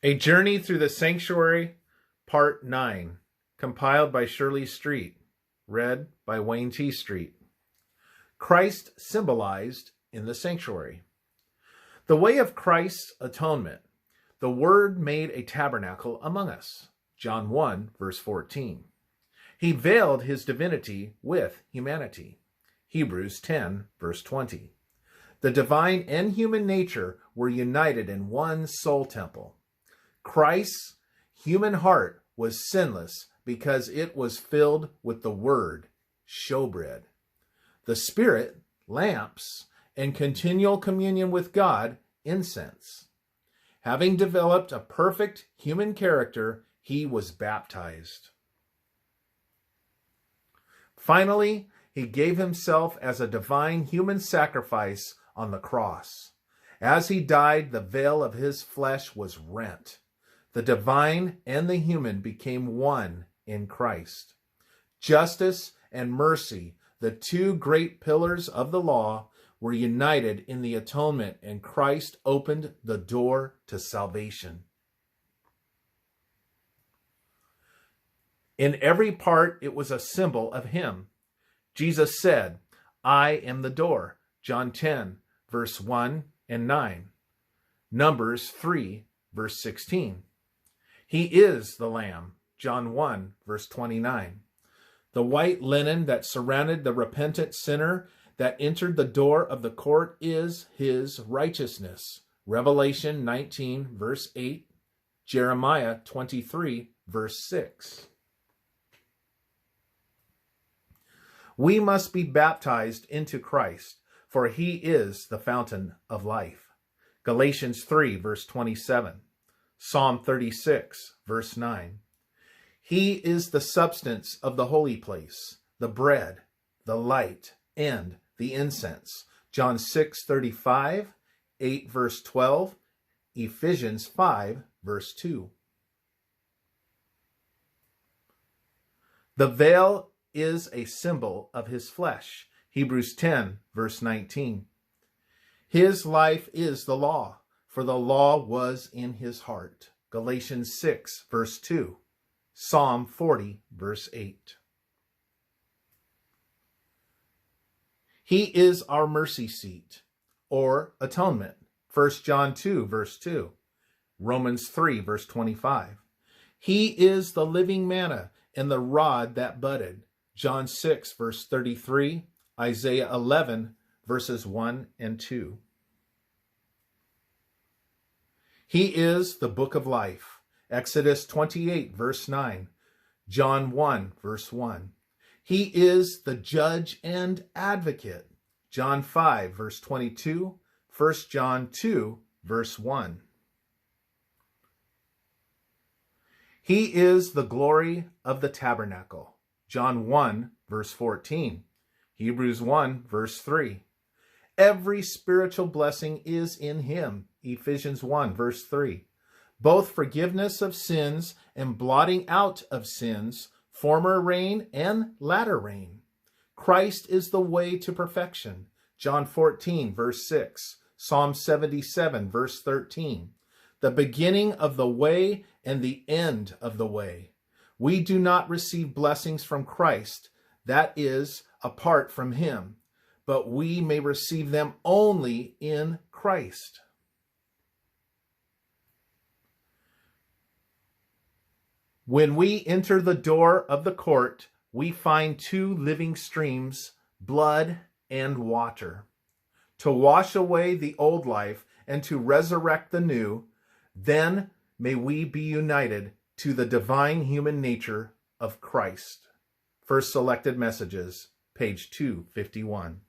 A Journey Through the Sanctuary, Part 9, compiled by Shirley Street, read by Wayne T. Street. Christ symbolized in the sanctuary. The way of Christ's atonement. The Word made a tabernacle among us. John 1, verse 14. He veiled his divinity with humanity. Hebrews 10, verse 20. The divine and human nature were united in one soul temple. Christ's human heart was sinless because it was filled with the Word, showbread. The Spirit, lamps, and continual communion with God, incense. Having developed a perfect human character, he was baptized. Finally, he gave himself as a divine human sacrifice on the cross. As he died, the veil of his flesh was rent. The divine and the human became one in Christ. Justice and mercy, the two great pillars of the law, were united in the atonement, and Christ opened the door to salvation. In every part, it was a symbol of him. Jesus said, "I am the door," John 10, verse 1 and 9. Numbers 3, verse 16. He is the Lamb, John 1, verse 29. The white linen that surrounded the repentant sinner that entered the door of the court is his righteousness. Revelation 19, verse 8. Jeremiah 23, verse 6. We must be baptized into Christ, for he is the fountain of life. Galatians 3, verse 27. Psalm 36, verse 9. He is the substance of the holy place, the bread, the light, and the incense. John 6:35, 8 verse 12, Ephesians 5 verse 2. The veil is a symbol of his flesh. Hebrews 10 verse 19. His life is the law, for the law was in his heart. Galatians 6 verse 2. Psalm 40 verse 8. He is our mercy seat, or atonement. 1 John 2, verse 2. Romans 3, verse 25. He is the living manna and the rod that budded. John 6, verse 33. Isaiah 11, verses 1 and 2. He is the book of life. Exodus 28, verse 9. John 1, verse 1. He is the judge and advocate. John 5, verse 22, 1 John 2, verse 1. He is the glory of the tabernacle. John 1, verse 14. Hebrews 1, verse 3. Every spiritual blessing is in him. Ephesians 1, verse 3. Both forgiveness of sins and blotting out of sins, former rain and latter rain. Christ is the way to perfection. John 14, verse 6. Psalm 77, verse 13. The beginning of the way and the end of the way. We do not receive blessings from Christ, that is, apart from him, but we may receive them only in Christ. When we enter the door of the court, we find two living streams, blood and water. To wash away the old life and to resurrect the new, then may we be united to the divine human nature of Christ. First Selected Messages, page 251.